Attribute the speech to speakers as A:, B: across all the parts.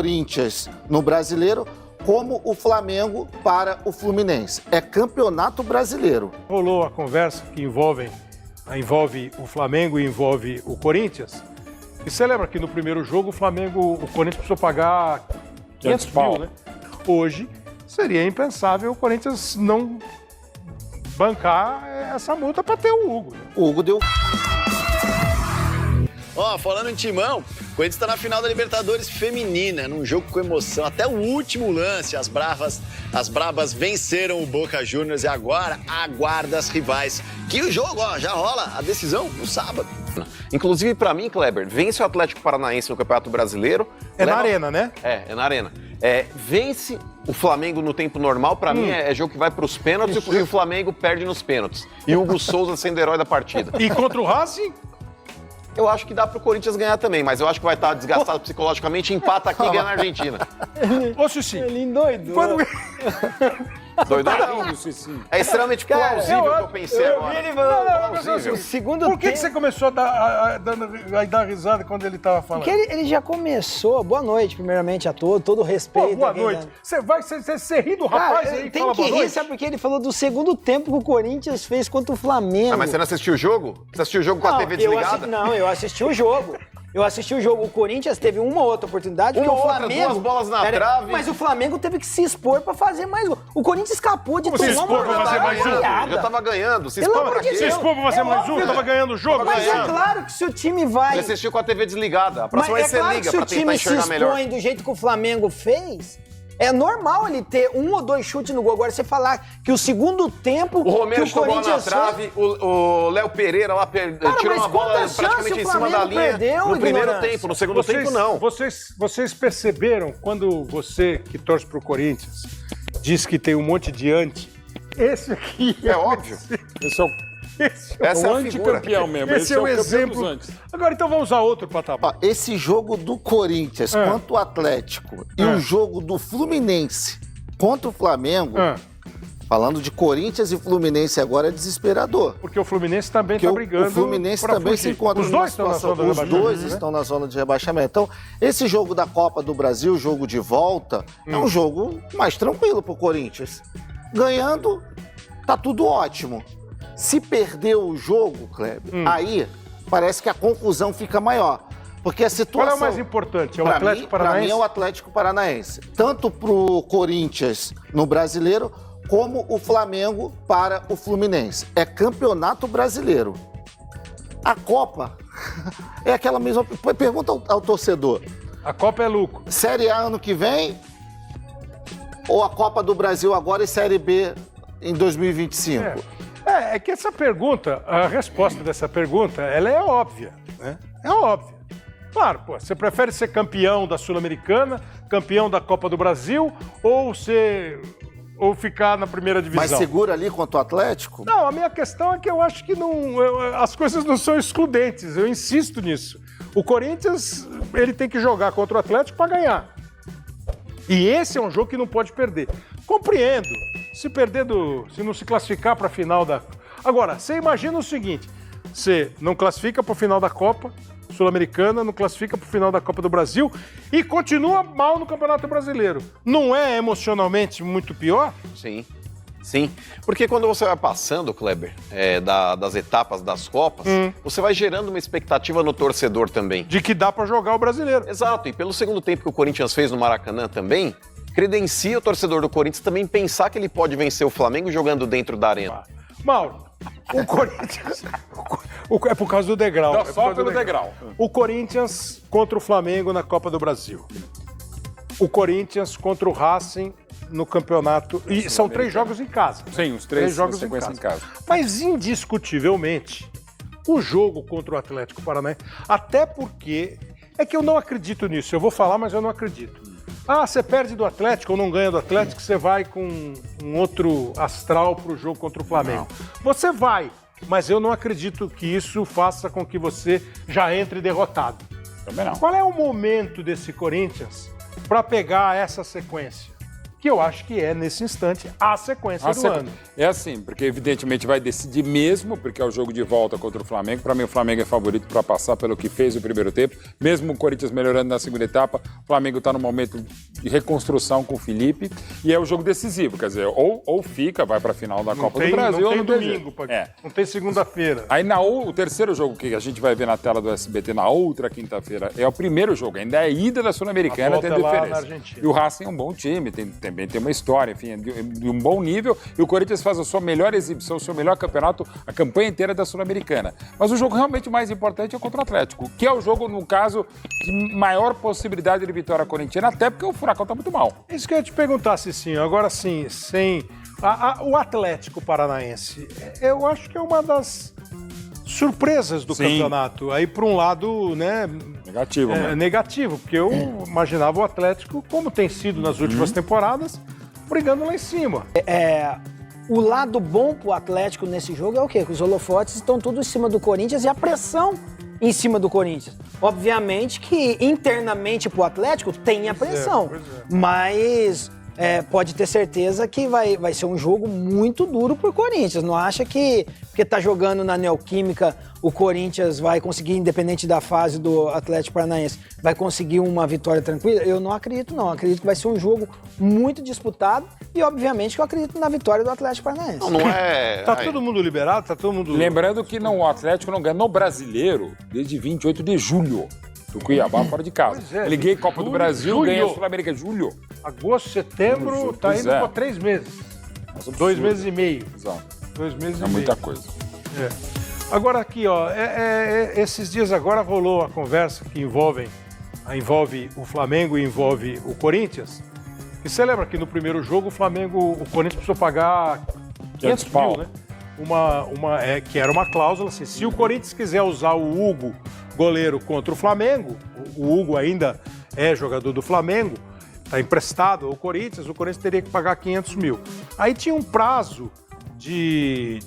A: Corinthians no Brasileiro, como o Flamengo para o Fluminense. É campeonato brasileiro.
B: Rolou a conversa que envolve o Flamengo e envolve o Corinthians. E você lembra que no primeiro jogo o Corinthians precisou pagar 500 mil, né? Hoje seria impensável o Corinthians não bancar essa multa para ter o Hugo.
A: O Hugo deu...
C: Falando em timão, o Corinthians está na final da Libertadores feminina, num jogo com emoção, até o último lance. As brabas venceram o Boca Juniors e agora aguarda as rivais. Que o jogo, já rola a decisão no sábado.
D: Inclusive, pra mim, Kleber, vence o Atlético Paranaense no Campeonato Brasileiro.
B: Na Arena, né?
D: É na Arena. Vence o Flamengo no tempo normal, pra mim é jogo que vai pros pênaltis e o Flamengo perde nos pênaltis. E o Hugo Souza sendo herói da partida.
B: E contra o Racing?
D: Eu acho que dá pro Corinthians ganhar também, mas eu acho que vai estar desgastado psicologicamente, empata aqui e ganha na Argentina.
B: Ô, Xuxi.
E: Ele endoidou.
D: Doido não. É extremamente plausível o que eu pensei agora.
E: Ele falou,
D: Plausível.
E: o segundo
B: Por que
E: tempo...
B: você começou a dar risada quando ele tava falando?
E: Porque ele já começou. Boa noite, primeiramente, a todos. Todo respeito.
B: Boa
E: a quem
B: noite.
E: dá-
B: Você ri do rapaz aí e
E: tem
B: fala
E: que
B: boa
E: rir,
B: noite?
E: sabe porque ele falou do segundo tempo que o Corinthians fez contra o Flamengo.
D: Mas você não assistiu o jogo? Você assistiu o jogo com a TV desligada?
E: Eu assisti o jogo. Eu assisti o jogo. O Corinthians teve uma ou outra oportunidade.
D: Uma
E: porque o
D: outra,
E: Flamengo,
D: duas bolas na trave.
E: Mas o Flamengo teve que se expor pra fazer mais gol. O Corinthians escapou de
B: Como se
E: tomar
B: expor
E: uma
B: pra fazer mais um?
E: goleada.
D: Já tava ganhando. Se
E: Pelo
D: expor
E: amor
D: pra
E: de
D: quê?
B: Você
E: Deus.
B: expôs pra fazer mais um? Tava ganhando o jogo?
E: Mas é
D: ganhando.
E: claro que se o time vai...
D: Ele assistiu com a TV desligada. A
E: Mas
D: próxima
E: é
D: vez você
E: claro que
D: liga
E: se
D: pra
E: o
D: tentar
E: time se
D: enxergar melhor.
E: expõe do jeito que o Flamengo fez, é normal ele ter um ou dois chutes no gol. Agora, você falar que o segundo tempo
D: O Romero
E: que o
D: chutou bola na
E: Corinthians
D: trave, o Léo Pereira lá tirou
E: mas
D: uma bola
E: quantas
D: praticamente
E: chances
D: em
E: o
D: cima da
E: Flamengo
D: linha
E: perdeu,
D: no primeiro
E: ignorância?
D: tempo. No segundo tempo, não.
B: Vocês perceberam, quando você, que torce pro Corinthians, diz que tem um monte de anti, esse aqui
D: É óbvio.
F: Esse é o,
D: Essa é
F: o
D: a figura.
F: anticampeão mesmo.
B: Esse é o
F: campeão
B: exemplo.
F: dos antes.
B: Agora, então vamos a outro patamar.
A: Esse jogo do Corinthians contra o Atlético e o jogo do Fluminense contra o Flamengo, falando de Corinthians e Fluminense agora, é desesperador.
B: Porque o Fluminense também
A: Porque
B: está brigando
A: o Fluminense
B: pra
A: também
B: fugir.
A: se encontra
B: Os
A: numa
B: dois estão na
A: situação...
B: zona do
A: Os
B: rebaixamento,
A: dois
B: né?
A: estão na zona de rebaixamento. Então, esse jogo da Copa do Brasil, o jogo de volta, é um jogo mais tranquilo pro Corinthians. Ganhando, tá tudo ótimo. Se perder o jogo, Kleber, aí parece que a confusão fica maior. Porque a situação...
B: Qual é o mais importante? É o
A: Pra
B: Atlético
A: mim,
B: Paranaense?
A: Pra mim é o Atlético Paranaense. Tanto pro Corinthians no Brasileiro, como o Flamengo para o Fluminense. É campeonato brasileiro. A Copa é aquela mesma... Pergunta ao torcedor.
B: A Copa é lucro.
A: Série A ano que vem? Ou a Copa do Brasil agora e Série B em 2025?
B: É que essa pergunta, a resposta dessa pergunta, ela é óbvia, né? É óbvia. Claro, pô, você prefere ser campeão da Sul-Americana, campeão da Copa do Brasil, ou ficar na primeira divisão?
A: Mas segura ali contra o Atlético?
B: Não, a minha questão é que eu acho que as coisas não são excludentes, eu insisto nisso. O Corinthians, ele tem que jogar contra o Atlético para ganhar. E esse é um jogo que não pode perder. Compreendo. Se não se classificar para a final da... Agora, você imagina o seguinte, você não classifica para o final da Copa Sul-Americana, não classifica para o final da Copa do Brasil e continua mal no Campeonato Brasileiro. Não é emocionalmente muito pior?
D: Sim. Sim, porque quando você vai passando, Kleber, das etapas das Copas, você vai gerando uma expectativa no torcedor também.
B: De que dá para jogar o Brasileiro.
D: Exato, e pelo segundo tempo que o Corinthians fez no Maracanã também, credencia o torcedor do Corinthians também pensar que ele pode vencer o Flamengo jogando dentro da arena.
B: Mauro, o Corinthians... é por causa do degrau.
F: Dá
B: é por
F: só
B: causa do
F: pelo degrau.
B: O Corinthians contra o Flamengo na Copa do Brasil. O Corinthians contra o Racing no campeonato. E são 3 jogos em casa.
F: Sim, os 3
B: jogos
F: na sequência em casa.
B: Mas, indiscutivelmente, o jogo contra o Atlético Paranaense, até porque é que eu não acredito nisso. Eu vou falar, mas eu não acredito. Você perde do Atlético ou não ganha do Atlético, você vai com um outro astral pro jogo contra o Flamengo. Não. Você vai, mas eu não acredito que isso faça com que você já entre derrotado.
F: Também não.
B: Qual é o momento desse Corinthians para pegar essa sequência? que eu acho que é, nesse instante, a sequência do ano.
F: É assim, porque evidentemente vai decidir mesmo, porque é o jogo de volta contra o Flamengo. Para mim, o Flamengo é favorito para passar pelo que fez no primeiro tempo. Mesmo o Corinthians melhorando na segunda etapa, o Flamengo está no momento de reconstrução com o Felipe. E é o jogo decisivo, quer dizer, ou fica, vai para a final da Copa do Brasil.
B: Não tem
F: ou
B: domingo, não tem segunda-feira.
F: Aí o terceiro jogo que a gente vai ver na tela do SBT na outra quinta-feira é o primeiro jogo, ainda é ida da Sul-Americana, tem diferença. E o Racing é um bom time, também tem uma história, enfim, de um bom nível. E o Corinthians faz a sua melhor exibição, o seu melhor campeonato, a campanha inteira da Sul-Americana. Mas o jogo realmente mais importante é contra o Atlético, que é o jogo, no caso, de maior possibilidade de vitória corintiana, até porque o Furacão está muito mal.
B: Isso que eu ia te perguntar, Cicinho. Agora sim, sem o Atlético Paranaense, eu acho que é uma das surpresas do campeonato. Aí, por um lado, né?
F: Negativo, né?
B: Negativo, porque eu imaginava o Atlético, como tem sido nas últimas temporadas, brigando lá em cima.
E: O lado bom pro Atlético nesse jogo é o quê? Que os holofotes estão tudo em cima do Corinthians e a pressão em cima do Corinthians. Obviamente que internamente pro Atlético tem a pressão, mas pode ter certeza que vai ser um jogo muito duro pro Corinthians. Não acha que porque tá jogando na Neoquímica o Corinthians vai conseguir, independente da fase do Atlético Paranaense, vai conseguir uma vitória tranquila? Eu não acredito, não. Acredito que vai ser um jogo muito disputado e, obviamente, que eu acredito na vitória do Atlético Paranaense.
D: Não é...
B: Tá todo mundo liberado? Tá todo mundo...
F: Lembrando que o Atlético não ganha no Brasileiro desde 28 de julho. Do Cuiabá fora de casa. Ele ganha Copa do Brasil, ganha a Sul-América julho.
B: Agosto, setembro, tá indo para 3 meses. 2 meses e meio.
F: Exato.
B: 2 meses e meio.
F: É muita coisa.
B: Agora aqui, ó, esses dias agora rolou a conversa que envolve o Flamengo e envolve o Corinthians. E você lembra que no primeiro jogo o Corinthians precisou pagar 500 mil, né? Que era uma cláusula assim, se o Corinthians quiser usar o Hugo, goleiro, contra o Flamengo, o Hugo ainda é jogador do Flamengo, está emprestado ao Corinthians, o Corinthians teria que pagar 500 mil. Aí tinha um prazo de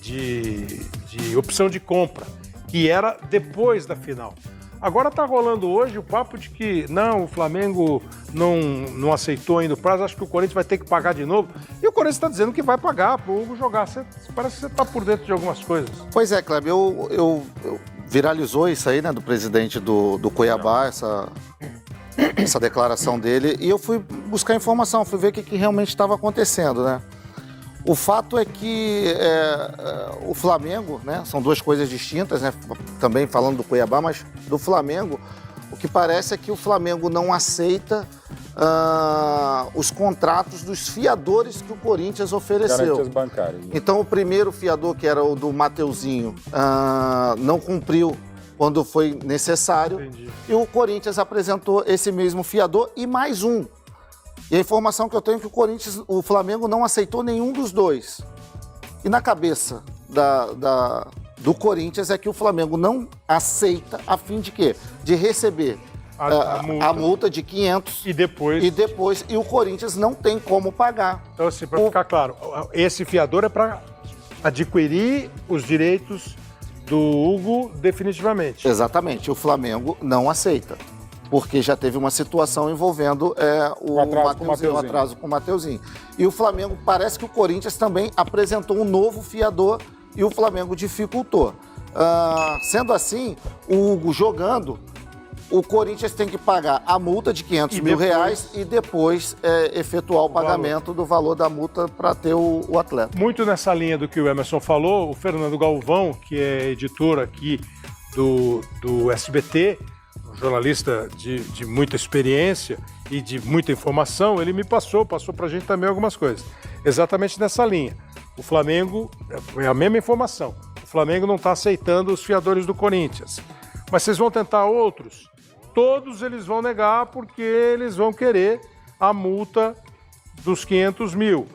B: opção de compra, que era depois da final. Agora está rolando hoje o papo de que não, o Flamengo não aceitou ainda o prazo, acho que o Corinthians vai ter que pagar de novo. E o Corinthians está dizendo que vai pagar para o Hugo jogar. Parece que você está por dentro de algumas coisas.
A: Pois é, Kleber, eu viralizou isso aí, né, do presidente do Cuiabá, essa declaração dele, e eu fui buscar informação, fui ver o que realmente estava acontecendo, né? O fato é que o Flamengo, né, são duas coisas distintas, né, também falando do Cuiabá, mas do Flamengo, o que parece é que o Flamengo não aceita os contratos dos fiadores que o Corinthians ofereceu.
F: Garantias bancárias.
A: Então, o primeiro fiador, que era o do Mateuzinho, não cumpriu quando foi necessário.
B: Entendi.
A: E o Corinthians apresentou esse mesmo fiador e mais um. E a informação que eu tenho é que o Flamengo não aceitou nenhum dos dois. E na cabeça do Corinthians é que o Flamengo não aceita a fim de quê? De receber a multa de 500
B: e depois
A: e o Corinthians não tem como pagar.
B: Então, assim, para ficar claro, esse fiador é para adquirir os direitos do Hugo definitivamente.
A: Exatamente, o Flamengo não aceita. Porque já teve uma situação envolvendo o atraso com o Mateuzinho. E o Flamengo, parece que o Corinthians também apresentou um novo fiador e o Flamengo dificultou. Sendo assim, o Hugo jogando, o Corinthians tem que pagar a multa de 500 mil reais e depois efetuar o pagamento do valor da multa para ter o atleta.
B: Muito nessa linha do que o Emerson falou, o Fernando Galvão, que é editor aqui do SBT, um jornalista de muita experiência e de muita informação, ele me passou para a gente também algumas coisas. Exatamente nessa linha. O Flamengo, é a mesma informação, o Flamengo não está aceitando os fiadores do Corinthians. Mas vocês vão tentar outros? Todos eles vão negar porque eles vão querer a multa dos 500 mil.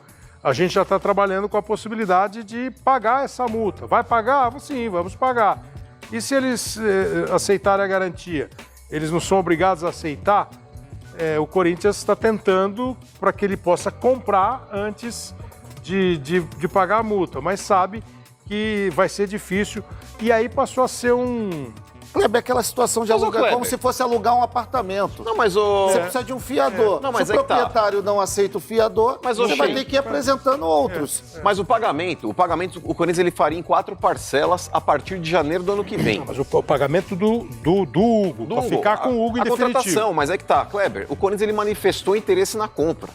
B: A gente já está trabalhando com a possibilidade de pagar essa multa. Vai pagar? Sim, vamos pagar. E se eles aceitarem a garantia, eles não são obrigados a aceitar? O Corinthians está tentando para que ele possa comprar antes de pagar a multa, mas sabe que vai ser difícil. E aí passou a ser
A: Kleber, aquela situação de
D: Mas,
A: alugar,
D: Kleber,
A: como se fosse alugar um apartamento.
D: Não, mas o...
A: Você precisa de um fiador.
D: Não, mas
A: se
D: é
A: o
D: que tá.
A: proprietário não aceita o fiador,
D: Mas,
A: você vai
D: Sheik,
A: ter que ir apresentando outros.
D: Mas o pagamento, o Corinthians ele faria em 4 parcelas a partir de janeiro do ano que vem.
B: Mas o pagamento do Hugo, pra ficar com o Hugo em
D: a
B: definitivo.
D: contratação, mas é que tá, Kleber, o Corinthians ele manifestou interesse na compra.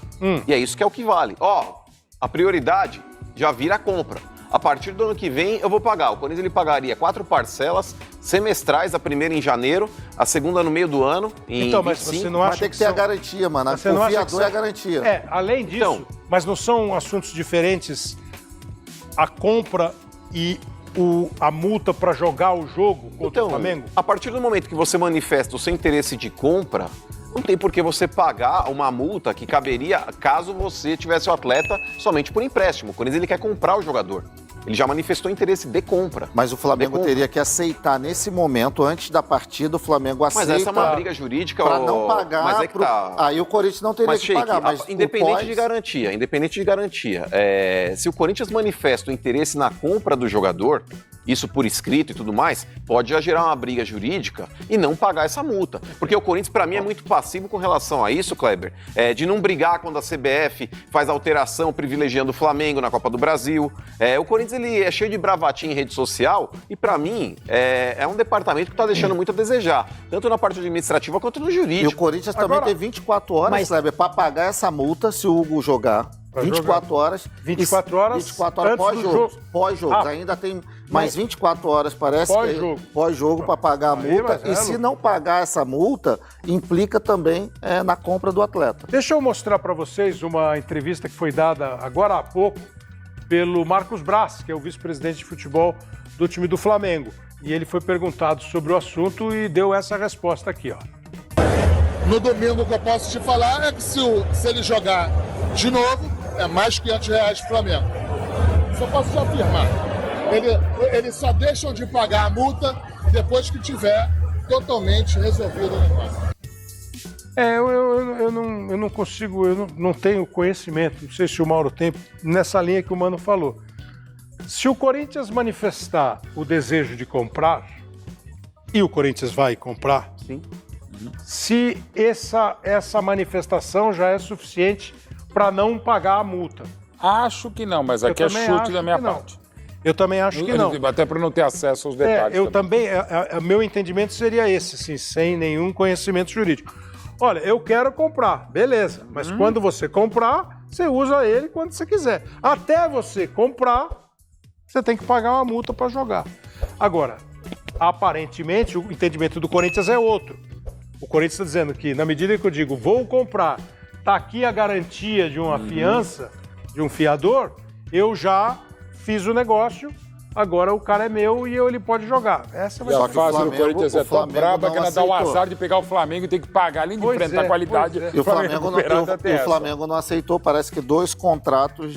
D: E é isso que é o que vale. Ó, a prioridade já vira a compra. A partir do ano que vem eu vou pagar. O Corinthians ele pagaria 4 parcelas semestrais, a primeira em janeiro, a segunda no meio do ano, em
B: Então, mas
D: 25.
B: você não acha
A: Mas tem que
B: que
A: ter a
B: são...
A: garantia, mano.
B: Você
A: O
B: não acha que
A: fiador
B: são-
A: é a garantia.
B: É, além disso,
D: Então.
B: mas não são assuntos diferentes a compra e a multa para jogar o jogo contra o Flamengo?
D: A partir do momento que você manifesta o seu interesse de compra, não tem por que você pagar uma multa que caberia caso você tivesse o atleta somente por empréstimo. O Corinthians ele quer comprar o jogador. Ele já manifestou interesse de compra.
A: Mas o Flamengo
D: De compra.
A: teria que aceitar nesse momento, antes da partida, o Flamengo
D: Mas
A: aceita.
D: essa é uma briga jurídica.
A: Para não pagar.
D: Mas é que tá.
A: Aí o Corinthians não teria
D: Mas,
A: que
D: Sheik,
A: pagar. Mas
D: independente
A: o
D: de garantia, se o Corinthians manifesta o interesse na compra do jogador, isso por escrito e tudo mais, pode já gerar uma briga jurídica e não pagar essa multa. Porque o Corinthians, para mim, é muito passivo com relação a isso, Kleber, de não brigar quando a CBF faz alteração privilegiando o Flamengo na Copa do Brasil. O Corinthians ele é cheio de bravatinha em rede social e, para mim, é um departamento que está deixando muito a desejar, tanto na parte administrativa quanto no
A: E o
D: jurídico.
A: Corinthians também tem 24 horas,
E: Mas-
A: Kleber, para pagar essa multa se o Hugo jogar.
B: Pra
A: 24 horas.
B: 24 horas
A: 24 horas
B: antes do
A: pós-jogo.
B: jogo.
A: Pós-jogo.
B: Ah.
A: Ainda tem mais 24 horas, parece.
B: Pós-jogo.
A: Pós-jogo para pagar a
B: Aí,
A: multa.
B: mas
A: E se não pagar essa multa, implica também na compra do atleta.
B: Deixa eu mostrar para vocês uma entrevista que foi dada agora há pouco pelo Marcos Braz, que é o vice-presidente de futebol do time do Flamengo. E ele foi perguntado sobre o assunto e deu essa resposta aqui, ó.
G: No domingo, o que eu posso te falar é que se ele jogar de novo, é mais R$500 pro Flamengo. Só posso te afirmar. Eles só deixam de pagar a multa depois que tiver totalmente resolvido o negócio.
B: Eu não consigo, eu não tenho conhecimento, não sei se o Mauro tem, nessa linha que o Mano falou. Se o Corinthians manifestar o desejo de comprar, e o Corinthians vai comprar,
D: Sim.
B: se essa manifestação já é suficiente para não pagar a multa.
F: Acho que não, mas aqui
B: Eu
F: é
B: também
F: chute
B: acho
F: da minha
B: que não.
F: parte.
B: Eu também acho que não.
F: Até para não ter acesso aos detalhes.
B: Eu também, meu entendimento seria esse, assim, sem nenhum conhecimento jurídico. Olha, eu quero comprar, beleza, mas quando você comprar, você usa ele quando você quiser. Até você comprar, você tem que pagar uma multa para jogar. Agora, aparentemente, o entendimento do Corinthians é outro. O Corinthians está dizendo que, na medida que eu digo, vou comprar, tá aqui a garantia de uma fiança, de um fiador, eu já fiz o negócio, agora o cara é meu e ele pode jogar. Essa vai
F: E
B: ser
F: a
B: a
F: fase do
A: Flamengo-
F: Corinthians é
A: o
F: tão
A: Flamengo
F: braba que
A: não
F: ela dá o
A: aceitou.
F: azar de pegar o Flamengo e ter que pagar, além de
B: Pois
F: enfrentar
B: é,
F: a qualidade.
B: pois é.
A: E o Flamengo,
F: recuperado até essa.
A: não aceitou, parece que 2 contratos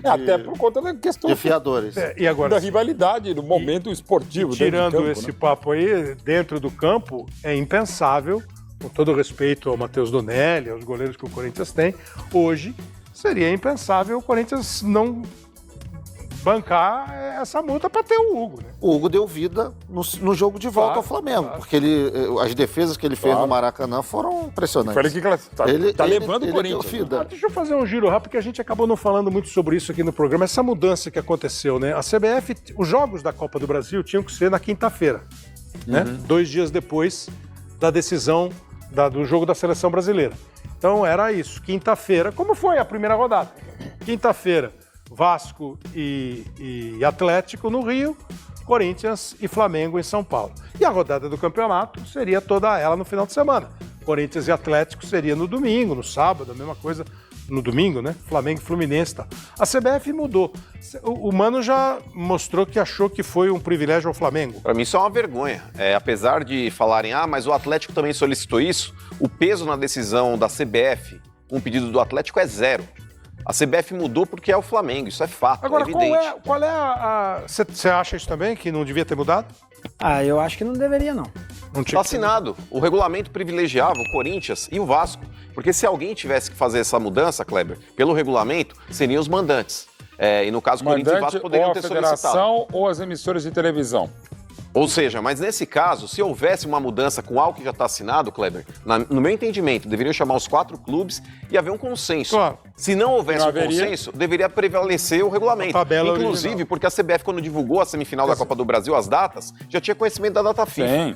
F: Até por conta da questão
A: de fiadores.
B: E agora,
F: da rivalidade, do momento esportivo. dentro de
B: tirando
F: campo,
B: esse
F: né?
B: papo aí, dentro do campo, é impensável, com todo respeito ao Matheus Donelli, aos goleiros que o Corinthians tem, hoje seria impensável o Corinthians não bancar essa multa para ter o Hugo, né?
A: O Hugo deu vida no jogo de volta
B: Claro,
A: ao Flamengo,
B: claro.
A: porque as defesas que ele fez
F: Claro.
A: no Maracanã foram impressionantes.
F: Foi ele que tá levando o
A: ele
F: Corinthians.
A: deu vida.
B: Deixa eu fazer um giro rápido, porque a gente acabou não falando muito sobre isso aqui no programa. Essa mudança que aconteceu, né? A CBF, os jogos da Copa do Brasil tinham que ser na quinta-feira, né? 2 dias depois da decisão do jogo da Seleção Brasileira. Então era isso, quinta-feira, como foi a primeira rodada. Quinta-feira, Vasco e Atlético no Rio, Corinthians e Flamengo em São Paulo. E a rodada do campeonato seria toda ela no final de semana. Corinthians e Atlético seria no domingo, no sábado, a mesma coisa no domingo, né? Flamengo e Fluminense e tal. A CBF mudou. O Mano já mostrou que achou que foi um privilégio ao Flamengo.
D: Para mim isso é uma vergonha. Apesar de falarem, mas o Atlético também solicitou isso, o peso na decisão da CBF com o pedido do Atlético é 0. A CBF mudou porque é o Flamengo, isso é fato,
B: Agora,
D: é evidente.
B: qual é a... Você acha isso também, que não devia ter mudado?
E: Eu acho que não deveria, não.
B: Não
D: Está assinado. O regulamento privilegiava o Corinthians e o Vasco. Porque se alguém tivesse que fazer essa mudança, Kleber, pelo regulamento, seriam os mandantes. E no caso, Corinthians e
F: Mandante
D: Vasco poderiam
F: ou a
D: ter solicitado.
F: federação ou as emissoras de televisão?
D: Ou seja, mas nesse caso, se houvesse uma mudança com algo que já está assinado, Kleber, no meu entendimento, deveriam chamar os 4 clubes e haver um consenso.
B: Claro.
D: Se não houvesse
F: Não
D: um
F: haveria.
D: consenso, deveria prevalecer o regulamento.
B: A tabela
D: Inclusive,
B: original.
D: porque a CBF, quando divulgou a semifinal da Copa do Brasil, as datas, já tinha conhecimento da data FIFA.
F: Sim.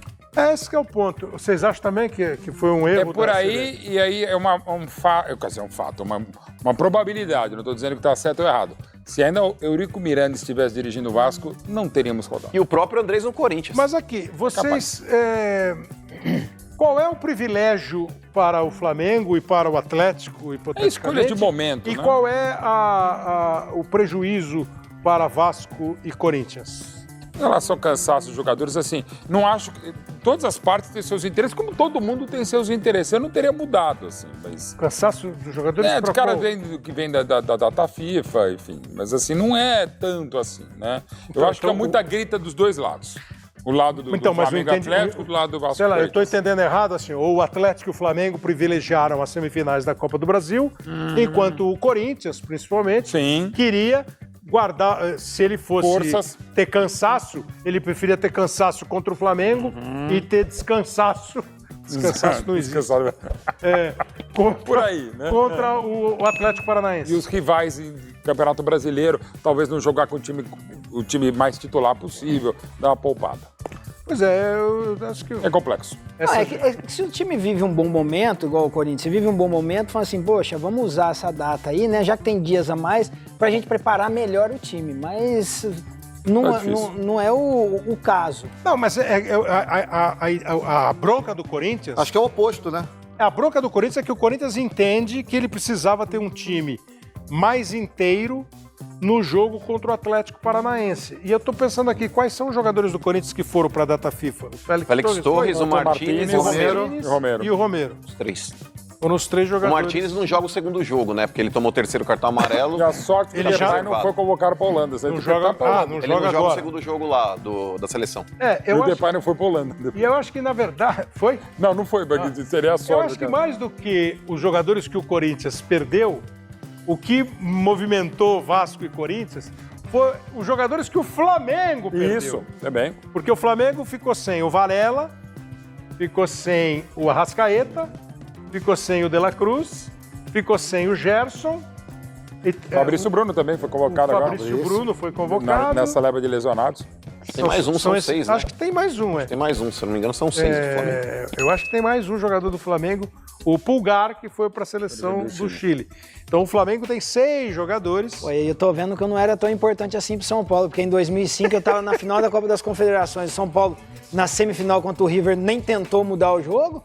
B: Esse que é o ponto. Vocês acham também que foi um erro?
F: É por
B: da
F: aí,
B: CBF?
F: e aí é um fato, uma probabilidade, não estou dizendo que está certo ou errado. Se ainda o Eurico Miranda estivesse dirigindo o Vasco, não teríamos rodado.
D: E o próprio Andrés no Corinthians.
B: Mas aqui, vocês... qual é o privilégio para o Flamengo e para o Atlético, hipoteticamente?
F: É escolha de momento,
B: E
F: né?
B: qual é o prejuízo para Vasco e Corinthians?
F: Em relação ao cansaço dos jogadores, assim, não acho que... Todas as partes têm seus interesses, como todo mundo tem seus interesses. Eu não teria mudado, assim, mas...
B: Cansaço dos jogadores?
F: É,
B: pra
F: de cara
B: qual?
F: que vem da data FIFA, enfim. Mas assim, não é tanto assim, né? Eu
B: Então,
F: acho que é muita grita dos dois lados. O lado do,
B: Então,
F: do
B: mas
F: Flamengo
B: eu entendi-
F: Atlético, do lado do Vasco.
B: Sei lá, eu estou
F: Corinthians.
B: entendendo errado, assim, ou o Atlético e o Flamengo privilegiaram as semifinais da Copa do Brasil, enquanto o Corinthians, principalmente,
F: Sim.
B: queria guardar, se ele fosse
F: Forças.
B: ter cansaço, ele preferia ter cansaço contra o Flamengo e ter descansaço não existe.
F: Descansado.
B: Contra,
F: Por aí, né?
B: contra o Atlético Paranaense.
F: E os rivais em Campeonato Brasileiro, talvez não jogar com o time mais titular possível, dar uma poupada.
B: Pois é, eu acho que...
F: É complexo.
E: Não, é que se o time vive um bom momento, igual o Corinthians, se vive um bom momento, fala assim, poxa, vamos usar essa data aí, né? Já que tem dias a mais, pra gente preparar melhor o time. Mas não é o caso.
B: Não, mas a bronca do Corinthians...
A: Acho que é o oposto, né?
B: A bronca do Corinthians é que o Corinthians entende que ele precisava ter um time mais inteiro no jogo contra o Atlético Paranaense. E eu tô pensando aqui, quais são os jogadores do Corinthians que foram pra data FIFA? O
D: Félix Torres,
B: foi?
D: o Martínez
B: o
F: Romero.
B: E o Romero.
D: Os 3.
B: Foram os 3
D: O
B: jogadores.
D: Martínez não joga o segundo jogo, né? Porque ele tomou o 3º cartão amarelo.
F: E a sorte que
B: Ele
F: ele
B: já-
F: já não foi convocado para a Holanda.
B: Não joga, não
D: Ele
B: joga
D: não joga o
B: agora.
D: segundo jogo lá da seleção.
F: E
B: Eu
F: o
B: acho,
F: Depay não foi para a Holanda.
B: e eu acho que, na verdade... Foi?
F: Não, não foi, porque seria a sorte.
B: Eu acho que mais do que os jogadores que o Corinthians perdeu, o que movimentou Vasco e Corinthians foi os jogadores que o Flamengo perdeu.
F: Isso, também.
B: Porque o Flamengo ficou sem o Varela, ficou sem o Arrascaeta, ficou sem o De La Cruz, ficou sem o Gerson.
F: Fabrício Bruno também foi convocado
B: o
F: agora.
B: Fabrício Bruno foi convocado.
F: Nessa leva de lesionados.
D: Tem mais um, são
B: esses-
D: 6, né?
B: Acho que tem mais um,
D: Tem mais um, se eu não me engano, são 6 do Flamengo.
B: Eu acho que tem mais um jogador do Flamengo, o Pulgar, que foi para a seleção do Chile. Então o Flamengo tem 6 jogadores.
E: Pô, eu tô vendo que eu não era tão importante assim pro São Paulo, porque em 2005 eu tava na final da Copa das Confederações. São Paulo, na semifinal contra o River, nem tentou mudar o jogo.